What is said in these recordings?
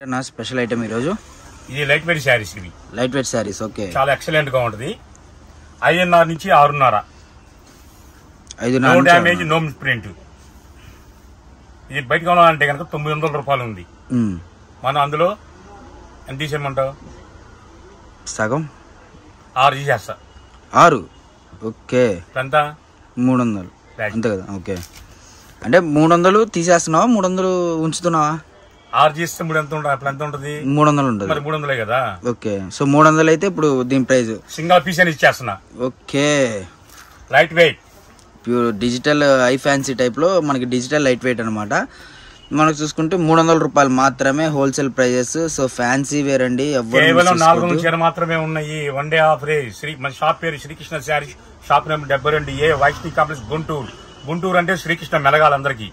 నా special item ఈ రోజు ఇది లైట్ వెయిట్ శారీస్. ఇవి లైట్ వెయిట్ శారీస్. ఓకే, చాలా ఎక్సలెంట్ గా ఉంటది. 5:30 నుంచి 6:30. 5 no damage, no misprint. ఇది బయట కొనాలంటే కనుక 900 రూపాయలు ఉంది. మనం అందులో ఎంత తీసేయమంటావు? సగం 6 తీసేస్తా. 6. ఓకే, ఎంత? 300 అంతే కదా. ఓకే, అంటే 300 తీసేస్తున్నావా, 300 ఉంచుతున్నావా? 6 చేస్తే 3 ఎంత ఉంటుంది? అప్పుడు ఎంత ఉంటుంది? 300 ఉంటుంది. మరి 300 కదా. ఓకే, సో 300 అయితే ఇప్పుడు దీని ప్రైస్ సింగల్ పీస్ అని ఇచ్చేస్తున్నా. Okay, light weight pure digital I fancy type లో మనకి డిజిటల్ లైట్ వెయిట్ అనమాట. మనకు చూసుకుంటే 300 రూపాయలు మాత్రమే wholesale prices. So fancy wear అండి. కేవలం 400 చీర మాత్రమే ఉన్నాయి. One day offer. మన షాప్ పేరు Srikrishna sari. Shop number 72A, Vaishnavi complex, Guntur. Guntur అంటే శ్రీకృష్ణ మెలగాలందరికీ.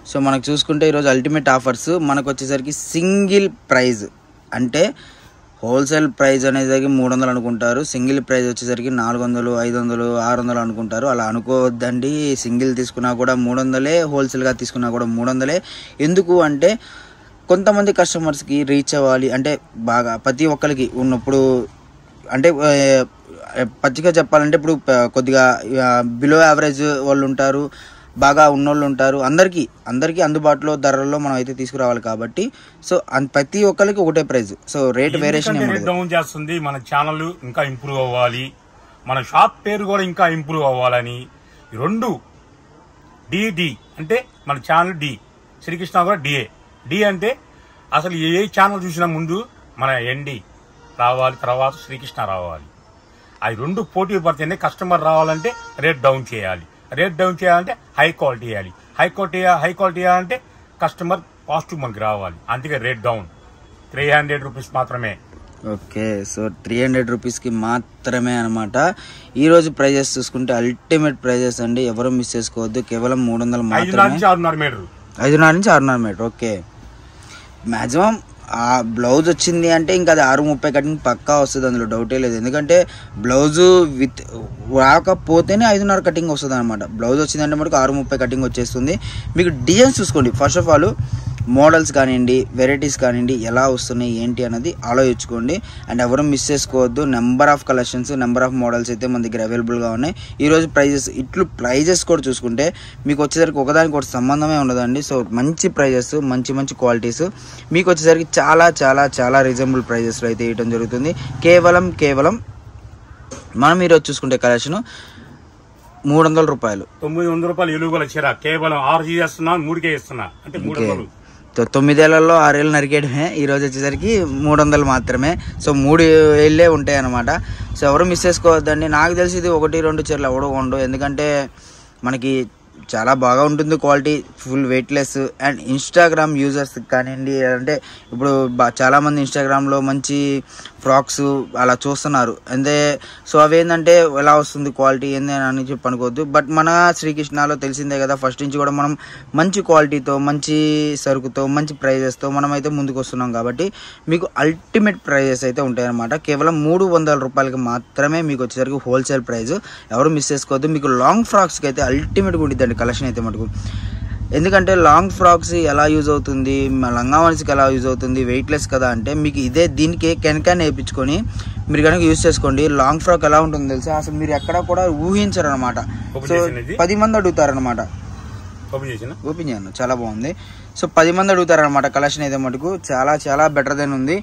సో మనకు చూసుకుంటే ఈరోజు అల్టిమేట్ ఆఫర్స్ మనకు వచ్చేసరికి సింగిల్ ప్రైజ్, అంటే హోల్సేల్ ప్రైజ్ అనేది 300 అనుకుంటారు, సింగిల్ ప్రైజ్ వచ్చేసరికి 400, 500, 600 అనుకుంటారు. అలా అనుకోవద్దండి. సింగిల్ తీసుకున్నా కూడా 300, హోల్సేల్గా తీసుకున్నా కూడా 300. ఎందుకు అంటే కొంతమంది కస్టమర్స్కి రీచ్ అవ్వాలి అంటే బాగా ప్రతి ఒక్కరికి ఉన్నప్పుడు, అంటే పచ్చిగా చెప్పాలంటే ఇప్పుడు కొద్దిగా బిలో యావరేజ్ వాళ్ళు ఉంటారు, బాగా ఉన్నోళ్ళు ఉంటారు. అందరికీ అందుబాటులో ధరల్లో మనం అయితే తీసుకురావాలి కాబట్టి సో ప్రతి ఒక్కరికి ఒకటే price. So rate variation down చేస్తుంది. మన ఛానల్ ఇంకా ఇంప్రూవ్ అవ్వాలి, మన షాప్ పేరు కూడా ఇంకా ఇంప్రూవ్ అవ్వాలని 2 డి అంటే మన ఛానల్ డి, శ్రీకృష్ణ కూడా డిఏ. డి అంటే అసలు ఏ ఛానల్ చూసినా ముందు మన ఎన్డి రావాలి, తర్వాత శ్రీకృష్ణ రావాలి. అవి 2 పోటీ పడితేనే కస్టమర్ రావాలంటే రేట్ డౌన్ చేయాలి. రేట్ డౌన్ చేయాలంటే హై క్వాలిటీ వేయాలి. హై క్వాలిటీ వేయాలంటే కస్టమర్ పాజిటివ్ మనకి రావాలి. అందుకే రేట్ డౌన్. 300 రూపీస్ మాత్రమే. ఓకే, సో 300 రూపీస్కి మాత్రమే అనమాట. ఈరోజు ప్రైజెస్ చూసుకుంటే అల్టిమేట్ ప్రైజెస్ అండి, ఎవరు మిస్ చేసుకోవద్దు. కేవలం 300 మాత్రమే. 5:30 నుంచి 6:30 మీటర్. 5:30 నుంచి 6:30 మీటర్. ఓకే, మ్యాక్సిమం ఆ బ్లౌజ్ వచ్చింది అంటే ఇంకా అది 6:30 కటింగ్ పక్కా వస్తుంది, అందులో డౌటే లేదు. ఎందుకంటే బ్లౌజు విత్ రాకపోతేనే 5:30 కటింగ్ వస్తుంది అనమాట. బ్లౌజ్ వచ్చిందంటే మనకు 6:30 కటింగ్ వచ్చేస్తుంది. మీకు డిజైన్స్ చూసుకోండి. ఫస్ట్ ఆఫ్ ఆల్ మోడల్స్ కానివ్వండి, వెరైటీస్ కానివ్వండి, ఎలా వస్తున్నాయి ఏంటి అన్నది ఆలోచించుకోండి. అండ్ ఎవరు మిస్ చేసుకోవద్దు. Number of collections, number of models అయితే మన దగ్గర అవైలబుల్గా ఉన్నాయి. ఈరోజు ప్రైజెస్ కూడా చూసుకుంటే మీకు వచ్చేసరికి ఒకదానికి ఒకటి సంబంధమే ఉండదండి. సో మంచి ప్రైజెస్, మంచి క్వాలిటీస్ మీకు వచ్చేసరికి చాలా చాలా చాలా రీజనబుల్ ప్రైజెస్లో అయితే ఇవ్వడం జరుగుతుంది. కేవలం మనం ఈరోజు చూసుకుంటే కలెక్షన్ 300 రూపాయలు. 900 రూపాయలు ఎలుగుల చీర కేవలం 6 చేస్తున్నా, 3కే ఇస్తున్నా. అంటే 300. 9 ఏళ్లలో 6 ఏళ్ళు నరికేయడమే. ఈరోజు వచ్చేసరికి 300 మాత్రమే. సో 3 ఏళ్ళే ఉంటాయి అనమాట. సో ఎవరు మిస్ చేసుకోవద్దండి. నాకు తెలిసి ఇది 1-2 చీరలు ఎవడో ఉండవు, ఎందుకంటే మనకి చాలా బాగా ఉంటుంది quality, full weightless. And Instagram users కానివ్వండి, అంటే ఇప్పుడు చాలామంది ఇన్స్టాగ్రామ్లో మంచి ఫ్రాక్స్ అలా చూస్తున్నారు అంతే. సో అవి ఏంటంటే ఎలా వస్తుంది క్వాలిటీ ఏంది అని చెప్పి అనుకోవద్దు. బట్ మన శ్రీకృష్ణలో తెలిసిందే కదా, ఫస్ట్ నుంచి కూడా మనం మంచి క్వాలిటీతో, మంచి సరుకుతో, మంచి ప్రైజెస్తో మనం అయితే ముందుకు వస్తున్నాం. కాబట్టి మీకు అల్టిమేట్ ప్రైజెస్ అయితే ఉంటాయన్నమాట. కేవలం 300 రూపాయలకి మాత్రమే మీకు వచ్చేసరికి హోల్సేల్ ప్రైస్. ఎవరు మిస్ చేసుకోవద్దు. మీకు లాంగ్ ఫ్రాక్స్కి అయితే అల్టిమేట్గా ఉండిద్దండి కలెక్షన్ అయితే మటుకు. ఎందుకంటే లాంగ్ ఫ్రాక్స్ ఎలా యూజ్ అవుతుంది, లంగావన్స్కి ఎలా యూజ్ అవుతుంది, వెయిట్లెస్ కదా అంటే మీకు దీనికి కెన్ వేయించుకొని మీరు కనుక యూజ్ చేసుకోండి. లాంగ్ ఫ్రాక్ ఎలా ఉంటుందో తెలుసా, అసలు మీరు ఎక్కడ కూడా ఊహించరు అనమాట. సో 10 మంది అడుగుతారనమాట. ఓపెన్ చేయను, చాలా బాగుంది. సో 10 మంది అడుగుతారనమాట. కలెక్షన్ అయితే మటుకు చాలా చాలా బెటర్ దెన్ ఉంది.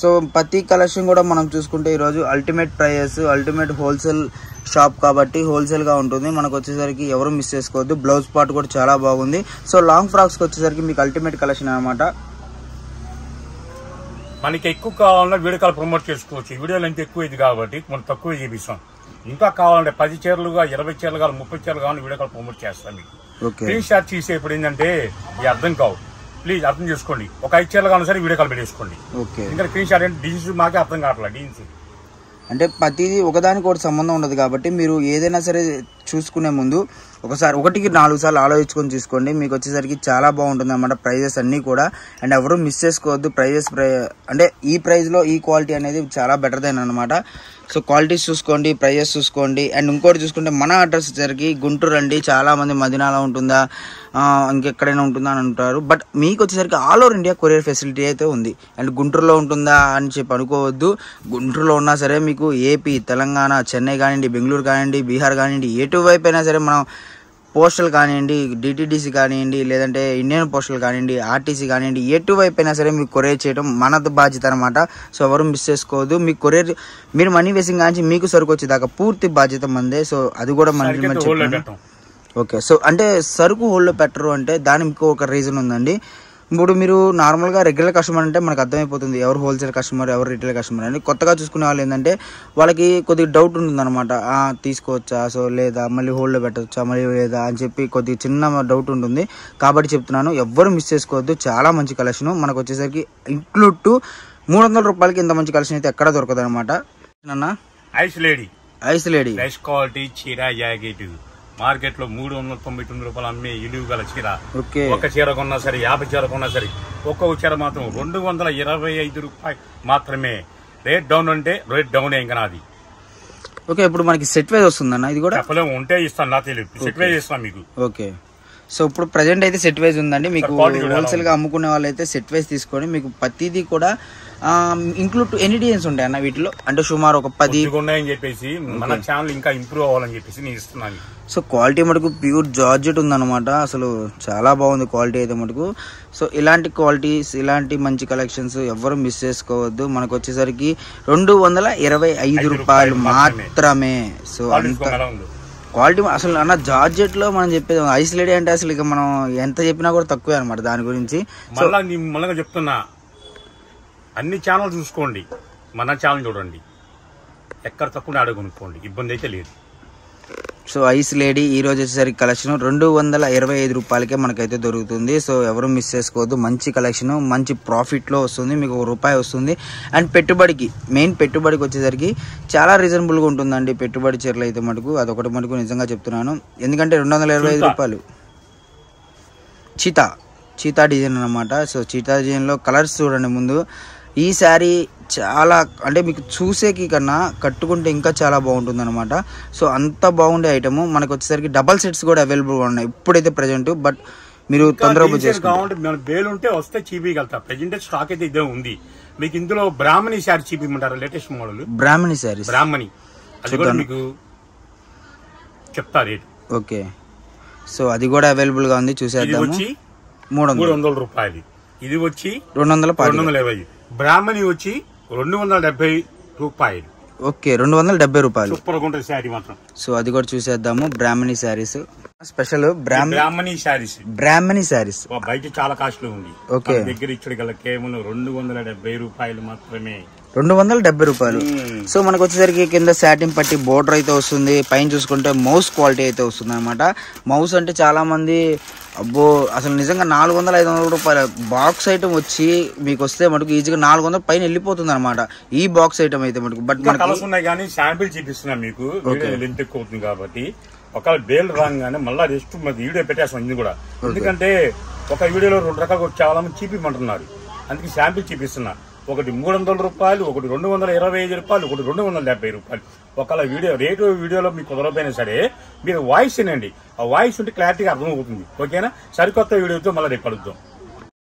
సో ప్రతి కలెక్షన్ కూడా మనం చూసుకుంటే ఈరోజు ultimate prices, ultimate wholesale shop కాబట్టి హోల్సేల్గా ఉంటుంది. మనకు వచ్చేసరికి ఎవరు మిస్ చేసుకోవద్దు. బ్లౌజ్ పార్ట్ కూడా చాలా బాగుంది. సో లాంగ్ ఫ్రాక్స్కి వచ్చేసరికి మీకు అల్టిమేట్ కలెక్షన్ అనమాట. మనకి ఎక్కువ కావాలన్నా వీడియో కాల్ ప్రమోట్ చేసుకోవచ్చు. వీడియోలు ఎంత ఎక్కువ ఇది కాబట్టి మనం తక్కువ చూపిస్తాం. ఇంకా కావాలంటే 10 చీరలుగా, 20 చీరలు కావాలి, 30 చీరలు కావాలని వీడియో కాల్ ప్రమోట్ చేస్తాం. మీకు స్క్రీన్ షాట్ తీసేప్పుడు ఏంటంటే ఇది అర్థం కావు, ప్లీజ్ అర్థం చేసుకోండి. ఒక 5 చీరలు కావాలి సరే వీడియో కాల్ పెట్టేసుకోండి. ఇంకా స్క్రీన్ షాట్ అంటే డిజైన్స్ మాకే అర్థం కావట్లేదు. డిజైన్స్ అంటే ప్రతిదీ ఒకదానికి ఒకటి సంబంధం ఉండదు కాబట్టి మీరు ఏదైనా సరే చూసుకునే ముందు ఒకటికి 4 సార్లు ఆలోచించుకొని తీసుకోండి. మీకు వచ్చేసరికి చాలా బాగుంటుంది అన్నమాట ప్రైజెస్ అన్నీ కూడా. అండ్ ఎవరు మిస్ చేసుకోవద్దు. అంటే ఈ ప్రైస్లో ఈ క్వాలిటీ అనేది చాలా బెటర్ దెన్ అనమాట. సో క్వాలిటీస్ చూసుకోండి, ప్రైజెస్ చూసుకోండి. అండ్ ఇంకోటి చూసుకుంటే మన అడ్రస్ వచ్చేసరికి గుంటూరు అండి. చాలా మంది మదీనాలో ఉంటుందా, ఇంకెక్కడైనా ఉంటుందా అని అంటారు. బట్ మీకు వచ్చేసరికి all over India courier facility అయితే ఉంది. అండ్ గుంటూరులో ఉంటుందా అని చెప్పి అనుకోవద్దు. గుంటూరులో ఉన్నా సరే మీకు ఏపీ, తెలంగాణ, చెన్నై కానివ్వండి, బెంగళూరు కానివ్వండి, బీహార్ కానివ్వండి, ఎటువైపు అయినా సరే మనం పోస్టల్ కానివ్వండి, డిటీడీసీ కానివ్వండి, లేదంటే ఇండియన్ పోస్టల్ కానివ్వండి, ఆర్టీసీ కానివ్వండి, ఎటువైపు అయినా సరే మీకు కొరియర్ చేయడం మనది బాధ్యత అనమాట. సో ఎవరు మిస్ చేసుకోవద్దు. మీకు కొరియర్ మీరు మనీ వేసింగ్ కానీ మీకు సరుకు వచ్చేదాకా పూర్తి బాధ్యత మందే. సో అది కూడా మన ఓకే. సో అంటే సరుకు హోల్డ్లో పెట్టరు అంటే దానికి మీకు ఒక రీజన్ ఉందండి. ఇప్పుడు మీరు నార్మల్గా రెగ్యులర్ కస్టమర్ అంటే మనకు అర్థమైపోతుంది ఎవరు హోల్సేల్ కస్టమర్, ఎవరు రిటైల్ కస్టమర్ అని. కొత్తగా చూసుకునే వాళ్ళు ఏంటంటే వాళ్ళకి కొద్దిగా డౌట్ ఉంటుందన్నమాట. తీసుకోవచ్చా, సో లేదా మళ్ళీ హోల్డ్లో పెట్టవచ్చా, మళ్ళీ లేదా అని చెప్పి కొద్దిగా చిన్న డౌట్ ఉంటుంది. కాబట్టి చెప్తున్నాను, ఎవ్వరు మిస్ చేసుకోవద్దు. చాలా మంచి కలెక్షన్ మనకు వచ్చేసరికి ఇంక్లూడ్ టు 300 రూపాయలకి ఇంత మంచి కలెక్షన్ అయితే ఎక్కడ దొరకదు అనమాట. ఐస్ లేడీ బెస్ట్ క్వాలిటీ చీర జాకెట్ మార్కెట్ లో 399 రూపాయలు అమ్మే ఇలువ గల చీర. ఒక చీర కొన్నా సరే, 50 చీర కొన్నా సరే, ఒక్కొక్క చీర మాత్రం 225 రూపాయలు మాత్రమే. రేట్ డౌన్ అంటే రేట్ డౌన్ ఇంకా నాది. ఓకే. ఇప్పుడు మనకి సెట్ వైజ్ వస్తుందన్న, ఇది కూడా చెప్పలేము, ఉంటే ఇస్తాను, నా తెలియదు. సెట్ వైజ్ ఇస్తాను మీకు. ఓకే. సో ఇప్పుడు ప్రజెంట్ అయితే సెట్ వైజ్ ఉందండి. మీకు హోల్సేల్ గా అమ్ముకునే వాళ్ళు అయితే సెట్ వైజ్ తీసుకొని మీకు ప్రతిదీ కూడా ఇంక్లూడ్ ఎన్ని డిజైన్స్ ఉంటాయి అన్న వీటిలో? అంటే సుమారు ఒక 10 ఉన్నాయని చెప్పేసి మన ఛానల్ ఇంకా ఇంప్రూవ్ అవ్వాలని చెప్పేసి నేను ఇస్తున్నాను. సో క్వాలిటీ మటుకు ప్యూర్ జార్జెట్ ఉందన్నమాట. అసలు చాలా బాగుంది క్వాలిటీ అయితే మటుకు. సో ఇలాంటి క్వాలిటీస్, ఇలాంటి మంచి కలెక్షన్స్ ఎవ్వరు మిస్ చేసుకోవద్దు. మనకు వచ్చేసరికి 225 రూపాయలు మాత్రమే. సో అంత క్వాలిటీ అసలు అన్న జార్జెట్ లో మనం చెప్పేది ఐస్ లేడీ అంటే అసలు ఇక మనం ఎంత చెప్పినా కూడా తక్కువే అనమాట దాని గురించి. మళ్ళీ చెప్తున్నా, అన్ని ఛానల్ చూసుకోండి, మన ఛానల్ చూడండి, ఎక్కడ తక్కువ అడుగునుకోండి, ఇబ్బంది అయితే లేదు. సో ఐస్ లేడీ ఈ రోజు వచ్చేసరికి కలెక్షన్ 225 రూపాయలకే మనకైతే దొరుకుతుంది. సో ఎవరు మిస్ చేసుకోవద్దు. మంచి కలెక్షన్, మంచి ప్రాఫిట్ లో వస్తుంది, మీకు ₹1 వస్తుంది. అండ్ పెట్టుబడికి మెయిన్ పెట్టుబడికి వచ్చేసరికి చాలా రీజనబుల్ గా ఉంటుందండి. పెట్టుబడి చీరలు అయితే మటుకు అదొకటి మటుకు నిజంగా చెప్తున్నాను. ఎందుకంటే 225 రూపాయలు చీతా డిజైన్ అనమాట. సో చీతా డిజైన్ లో కలర్స్ చూడండి. ముందు ఈ శారీ చాలా అంటే మీకు చూసేకి కన్నా కట్టుకుంటే ఇంకా చాలా బాగుంటుంది అనమాట. సో అంత బాగుండే ఐటమ్ మనకు వచ్చేసరికి డబల్ సెట్స్ కూడా అవైలబుల్ ఉన్నాయి ఇప్పుడైతే ప్రెజెంట్. బట్ మీరు తొందరగా ఉంటే వస్తే చీపీగలుగుతా. ప్రెజెంట్ స్టాక్ అయితే ఇదే ఉంది. మీకు ఇందులో బ్రాహ్మణి శారీ చీపీమంటారు, లేటెస్ట్ మోడల్ బ్రాహ్మణి శారీ. అది కూడా మీకు చెప్తా రేట్. ఓకే. సో అది కూడా అవైలబుల్ గా ఉంది, చూసేద్దాము. 300 రూపాయలు. ఇది వచ్చి 220. బ్రాహ్మణి వచ్చి 270 రూపాయలు. ఓకే, 270 రూపాయలు. సూపర్ గా ఉంటుంది శారీ మాత్రం. సో అది కూడా చూసేద్దాము. బ్రాహ్మణి శారీస్ స్పెషల్. బ్రాహ్మణి శారీస్ బయట చాలా కాస్ట్లీ ఉంది. ఓకే. దగ్గర ఇచ్చడి గల కేవలం 270 రూపాయలు మాత్రమే. 270 రూపాయలు. సో మనకు వచ్చేసరికి కింద సాటిన్ పట్టి బోర్డర్ అయితే వస్తుంది. పైన చూసుకుంటే మౌస్ క్వాలిటీ అయితే వస్తుంది అనమాట. మౌస్ అంటే చాలా మంది అబ్బో అసలు నిజంగా 400-500 రూపాయల బాక్స్ ఐటమ్ వచ్చి మీకు వస్తే మటుకు ఈజీగా 400 పైన వెళ్ళిపోతుంది అనమాట ఈ బాక్స్ ఐటమ్ అయితే మటుకు. బట్ కలర్స్ ఉన్నాయి కానీ శాంపిల్ చూపిస్తున్నా మీకు, లెంత్ ఎక్కువ అవుతుంది కాబట్టి. ఒకవేళ బేల్ రాగానే మళ్ళీ రెస్ట్ వీడియో పెట్టేస్తాం ఇది కూడా. ఎందుకంటే ఒక వీడియోలో 2 రకాలు చాలా మంది చూపిమంటున్నారు, అందుకే శాంపిల్ చూపిస్తున్నా. ఒకటి 300 రూపాయలు, ఒకటి 225 రూపాయలు, ఒకటి 270 రూపాయలు. ఒకవేళ వీడియోలో మీకు కుదరపోయినా సరే మీరు వాయిస్ వినండి. ఆ వాయిస్ ఉంటే క్లారిటీగా అర్థమవుతుంది. ఓకేనా? సరికొత్త వీడియోతో మళ్ళీ రేపు కలుద్దాం.